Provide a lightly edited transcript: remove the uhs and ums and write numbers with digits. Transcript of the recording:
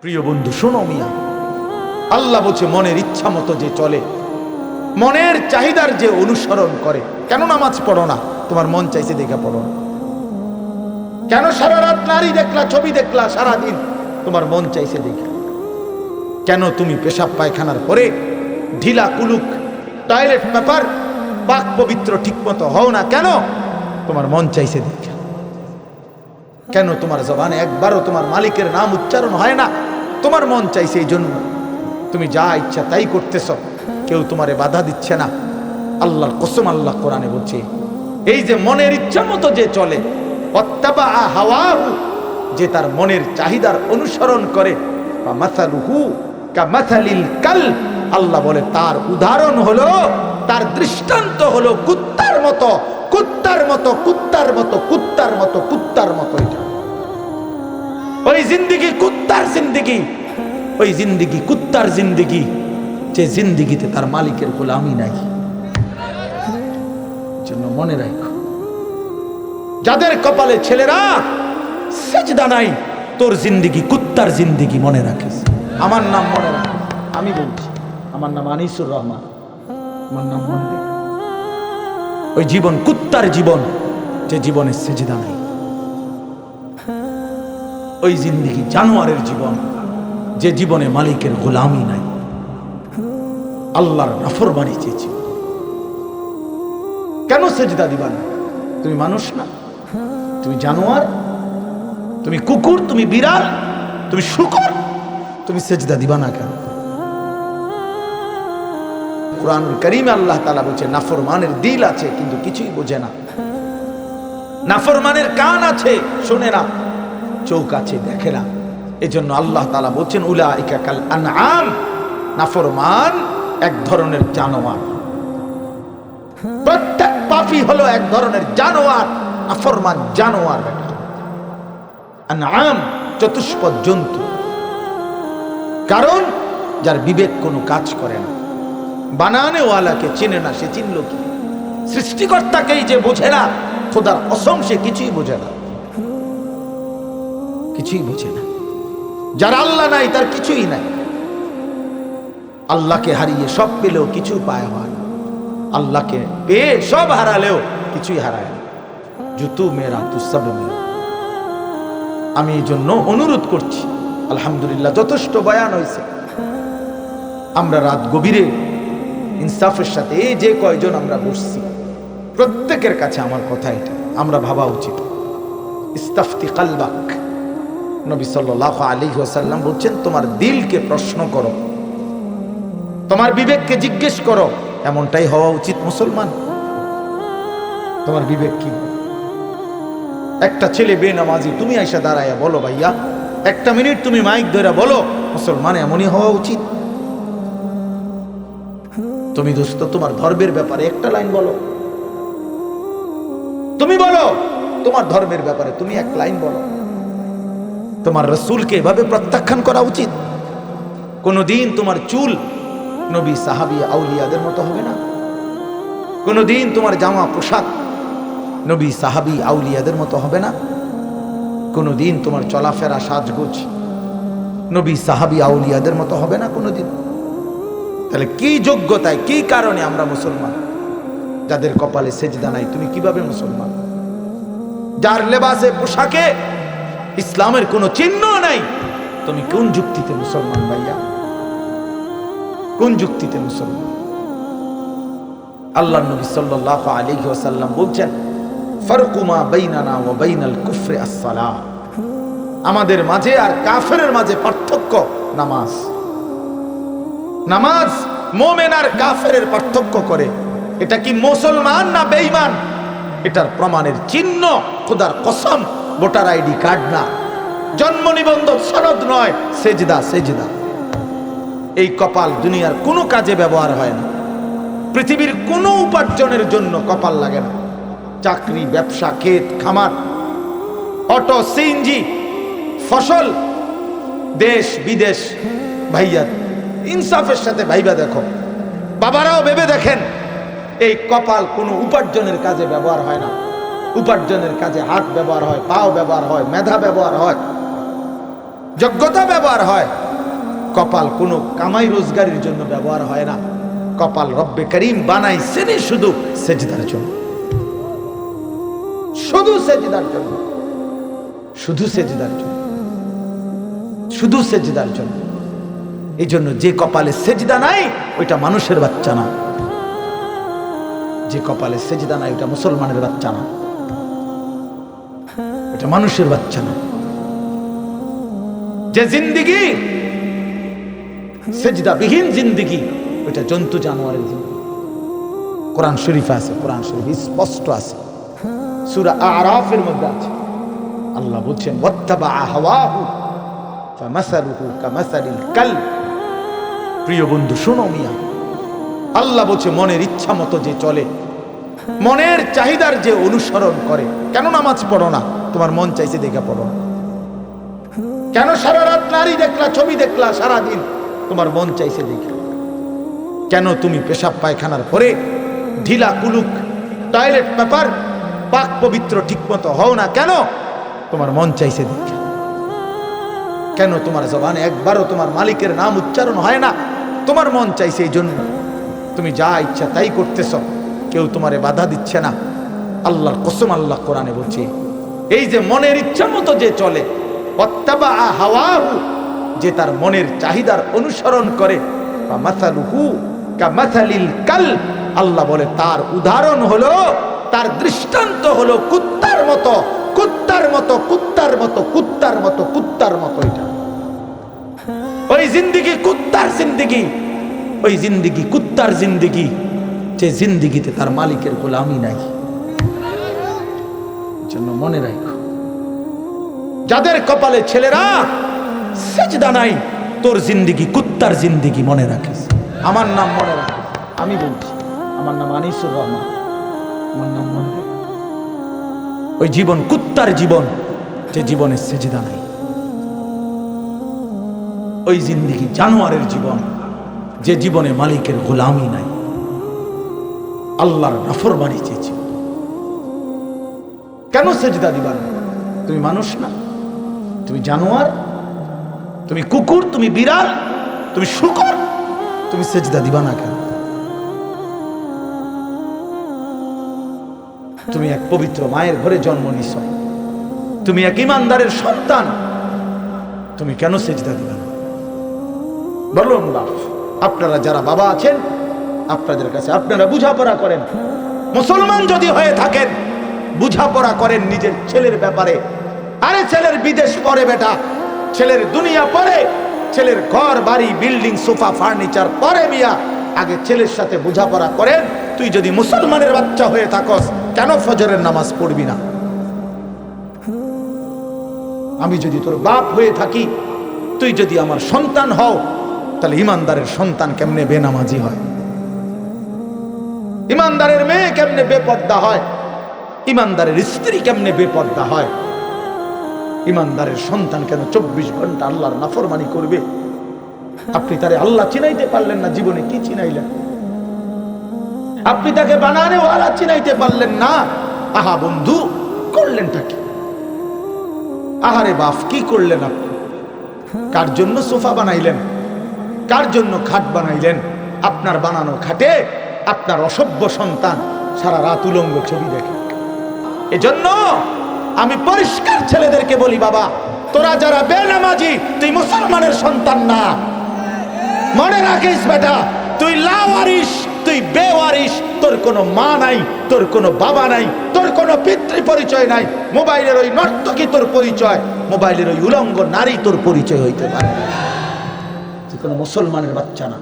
প্রিয় বন্ধু শোনো মিয়া, আল্লাহ বলছে মনের ইচ্ছা মতো যে চলে, মনের চাহিদার যে অনুসরণ করে। কেন নামাজ পড়ো না? তোমার মন চাইছে দেখে পড়ো না। কেন সারা রাত নারী দেখলা, ছবি দেখলা সারাদিন? তোমার মন চাইছে দেখে। কেন তুমি পেশাব পায়খানার পরে ঢিলা কুলুক টয়লেট পেপার পাক পবিত্র ঠিক মতো হও না? কেন? তোমার মন চাইছে দেখে। কেন তোমার জবানে একবারও তোমার মালিকের নাম উচ্চারণ হয় না? তোমার মন চাইছে এই জন্য। তুমি যা ইচ্ছা তাই করতেছ, কেউ তোমারে বাধা দিচ্ছে না। আল্লাহর কসম, আল্লাহ কোরআনে বলছে এই যে মনের ইচ্ছা মতো যে চলে, অত্তাবা হাওয়াহু, যে তার মনের চাহিদার অনুসরণ করে, মাসালুহু কামাসালিল কালব, আল্লাহ বলে তার উদাহরণ হলো, তার দৃষ্টান্ত হলো কুত্তার মতো, কুত্তার মতো, কুত্তার মতো, কুত্তার মতো, কুত্তার মতো। এটা ওই জিন্দেগি কুত্তার জিন্দেগি, ওই জিন্দেগি কুত্তার জিন্দেগি, যে জিন্দেগিতে তার মালিকের গোলামি নাই। জন্য মনে রাখো, যাদের কপালে ছেলেরা সেজদা নাই, তোর জিন্দেগি কুত্তার জিন্দেগি, মনে রাখিস। আমার নাম মনে রাখিস, আমি বলছি, আমার নাম আনিসুর রহমান, আমার নাম মনে রাখ। ওই জীবন কুত্তার জীবন, যে জীবনে সেজদা নাই। ওই জিন্দেগি জানোয়ারের জীবন, যে জীবনে মালিকের গোলামি নাই, আল্লাহর নাফরমানি চেয়েছি। কেন সেজদা দিবা না? তুমি মানুষ না? তুমি জানোয়ার? তুমি কুকুর? তুমি বিড়াল? তুমি শূকর? তুমি সেজদা দিবা না কেন? কুরআনুল কারীমে আল্লাহ তাআলা বলছে নাফরমানের দিল আছে কিন্তু কিছুই বোঝে না, নাফরমানের কান আছে শোনে না, চোখ আছে দেখে না। এজন্য আল্লাহ তাআলা বলছেন উলাইকা কাল আনআম, নাফরমান এক ধরনের জানোয়ার। প্রত্যেক পাপী হলো এক ধরনের জানোয়ার, নাফরমান জানোয়ার। আনআম চতুষ্পদ জন্তু। কারণ যার বিবেক কোনো কাজ করে না, বানানেওয়ালাকে চেনে না, সে চিনল কি? সৃষ্টিকর্তাকেই যে বোঝে না, খোদার কসম সে কিছুই বোঝে না, কিছুই বোঝে না। যার আল্লাহ নাই তার কিছুই নাই। আল্লাহকে হারিয়ে সব পেলেও কিছু পায় হয় না, আল্লাহকে পেয়ে সব হারালেও কিছুই হারায় না। জুতু মেরা তু সব মেরা। আমি এই জন্য অনুরোধ করছি, আলহামদুলিল্লাহ যথেষ্ট বয়ান হয়েছে। আমরা রাত গভীরে ইনসাফের সাথে এই যে কয়জন আমরা বসছি, প্রত্যেকের কাছে আমার কথা এটা, আমরা ভাবা উচিত। ইস্তাফতি কালবাক, নবী সাল্লাল্লাহু আলাইহি ওয়াসাল্লাম বলছেন তোমার দিলকে প্রশ্ন করো, তোমার বিবেককে জিজ্ঞেস করো। এমনটাই হওয়া উচিত মুসলমান। তোমার বিবেক কি? একটা ছেলে বেনামাজি, তুমি আইসা দাঁড়াইয়া বলো ভাইয়া, একটা মিনিট তুমি মাইক ধরে বলো, মুসলমান এমনই হওয়া উচিত। তুমি দোস্ত তোমার ধর্মের ব্যাপারে একটা লাইন বলো, তুমি বলো তোমার ধর্মের ব্যাপারে তুমি এক লাইন বলো। তোমার রাসূলকে এভাবে প্রত্যাখ্যান করা উচিত। কোনদিন তোমার চুল নবী সাহাবী আউলিয়াদের মতো হবে না, কোনদিন তোমার জামা পোশাক নবী সাহাবী আউলিয়াদের মতো হবে না, কোনদিন তোমার চলাফেরা সাজগোজ নবী সাহাবী আউলিয়াদের মতো হবে না কোনদিন। তাহলে কি যোগ্যতায়, কি কারণে আমরা মুসলমান? যাদের কপালে সেজদা নাই, তুমি কিভাবে মুসলমান? যার লেবাসে পোশাকে ইসলামের কোনো চিহ্ন নাই, তুমি কোন যুক্তিতে মুসলমান ভাইয়া? কোন যুক্তিতে মুসলমান? আল্লাহর নবী সাল্লাল্লাহু আলাইহি ওয়াসাল্লাম বলছেন ফারকু মা বাইনানা ওয়া বাইনাল কুফরি আস-সালাহ, আমাদের মাঝে আর কাফেরের মাঝে পার্থক্য নামাজ। নামাজ মুমিন আর কাফেরের পার্থক্য করে। এটা কি মুসলমান না বেঈমান? এটার প্রমাণের চিহ্ন খোদার কসম ভোটার আইডি কার্ড না, জন্ম নিবন্ধন সনদ নয়, সেজদা। সেজদা এই কপাল দুনিয়ার কোনো কাজে ব্যবহার হয় না, পৃথিবীর কোনো উপার্জনের জন্য কপাল লাগে না। চাকরি, ব্যবসা, ক্ষেত খামার, অটো, সিএনজি, ফসল, দেশ বিদেশ। ভাইয়া ইনসাফের সাথে ভাইবা দেখো, বাবারাও ভেবে দেখেন, এই কপাল কোনো উপার্জনের কাজে ব্যবহার হয় না। উপার্জনের কাজে হাত ব্যবহার হয়, পাও ব্যবহার হয়, মেধা ব্যবহার হয়। যোগ্যতা ব্যবহার হয়, কপাল কোনো কামাই রোজগারের জন্য ব্যবহার হয় না। কপাল রব্বে করিম বানাইছেনই শুধু সেজদার জন্য, শুধু সেজদার জন্য, শুধু সেজদার জন্য, শুধু সেজদার জন্য। এই জন্য যে কপালে সেজদা নাই ওইটা মানুষের বাচ্চা না, যে কপালে সেজদা নাই ওইটা মুসলমানের বাচ্চা না, এটা মানুষের বাচ্চা না। যে জিন্দিগি সেজদাবিহীন জিন্দিগি ওইটা জন্তু জানোয়ারের জিন্দিগি। কোরআন শরীফে আছে, কোরআন শরীফ স্পষ্ট আছে, সূরা আরাফের মধ্যে আছে। আল্লাহ বলছেন ওয়াত্তাবা হাওয়াহু ফামাসালুহু কামাসালিল কালব। প্রিয় বন্ধু শোনো মিয়া, আল্লাহ বলছে মনের ইচ্ছা মতো যে চলে, মনের চাহিদার যে অনুসরণ করে। কেন নামাজ পড়ো না? তোমার মন চাইছে দেখে পড়ো না। কেন সারা রাত নারী দেখলা, ছবি দেখলা সারাদিন? তোমার মন চাইছে দেখে। কেন তুমি পেশাব পায়খানার পরে ঢিলা কুলুক টয়লেট পেপার পাক পবিত্র ঠিক মতো হও না? কেন? তোমার মন চাইছে দেখে। কেন তোমার জবানে একবারও তোমার মালিকের নাম উচ্চারণ হয় না? তোমার মন চাইছে এই জন্য। তুমি যা ইচ্ছা তাই করতেছ, কেউ তোমারে বাধা দিচ্ছে না। আল্লাহর কসম, আল্লাহ কোরআনে বলছে এই যে মনের ইচ্ছা মতো যে চলে, ওয়াত্তাবা হাওয়াহু, যে তার মনের চাহিদার অনুসরণ করে, ফামাসালুহু কামাসালিল কালব। আল্লাহ বলে তার উদাহরণ হলো, তার দৃষ্টান্ত হলো কুত্তার মতো, কুত্তার মতো, কুত্তার মতো, কুত্তার মতো, কুত্তার মতো। এটা ওই জিন্দিগি কুত্তার জিন্দিগি, ওই জিন্দিগি কুত্তার জিন্দিগি, যে জিন্দিগিতে তার মালিকের গোলামি নাই। জন্য মনে রাখো, যাদের কপালে ছেলেরা সেজদা নাই, তোর জিন্দিগি কুত্তার জিন্দিগি, মনে রাখিস। আমার নাম মনে রাখিস, আমি বলছি, আমার নাম আনিসুর রহমান, আমার নাম মনে রাখিস। ওই জীবন কুত্তার জীবন, যে জীবনে সেজদা নাই। ওই জিন্দিগি জানোয়ারের জীবন, যে জীবনে মালিকের গোলামি নাই, আল্লাহর নাফরমানি চেয়েছে। কেন সেজদা দিবা না? তুমি মানুষ না? তুমি জানোয়ার? তুমি কুকুর? তুমি বিড়াল? তুমি শূকর? তুমি সেজদা দিবা না কেন? তুমি এক পবিত্র মায়ের ঘরে জন্ম নিছ, তুমি এক ইমানদারের সন্তান, তুমি কেন সেজদা দিবা না? বলুন বাপ, আপনারা যারা বাবা আছেন, আপনাদের কাছে আপনারা বুঝাপড়া করেন। মুসলমান যদি হয়ে থাকেন, বুঝাপড়া করেন নিজের ছেলের ব্যাপারে। আরে ছেলের বিদেশ পরে বেটা, ছেলের দুনিয়া পরে, ছেলের ঘর বাড়ি বিল্ডিং সোফা ফার্নিচার পরে। মিয়া আগে ছেলের সাথে বুঝাপড়া করেন। তুই যদি মুসলমানের বাচ্চা হয়ে থাকস, কেন ফজরের নামাজ পড়বি না? আমি যদি তোর বাপ হয়ে থাকি, তুই যদি আমার সন্তান হও, তাহলে ইমানদারের সন্তান কেমনে বেনামাজি হয়? ইমানদারের মেয়ে কেমনে বেপর্দা হয়? ইমানদারের স্ত্রী কেমনে বেপর্দা হয়? ইমানদারের সন্তান কেন 24 ঘন্টা আল্লাহর নাফরমানি করবে? আপনি তারে আল্লাহ চিনাইতে পারলেন না, জীবনে কি চিনাইলেন? আপনি তাকে বানানে ওয়ালা চিনাইতে পারলেন না। আহা বন্ধু, করলেনটা কি? আহারে বাপ, কি করলেন আপনি? কার জন্য সোফা বানাইলেন? কার জন্য খাট বানাইলেন? আপনার বানানো খাটে আপনার অসভ্য সন্তান সারা রাত উলঙ্গ ছবি দেখে। এজন্য আমি পরিষ্কার ছেলেদেরকে বলি, বাবা তোরা যারা বেনামাজি, তুই মুসলমানের সন্তান না। মনে রাখিস বেটা, তুই লাওয়ারিস, তুই বেওয়ারিস। তোর কোনো মা নাই, তোর কোনো বাবা নাই, তোর কোনো পিতৃ পরিচয় নাই। মোবাইলের ওই নর্তকী তোর পরিচয়, মোবাইলের ওই উলঙ্গ নারী তোর পরিচয় হইতে পারে। তুই কোনো মুসলমানের বাচ্চা না।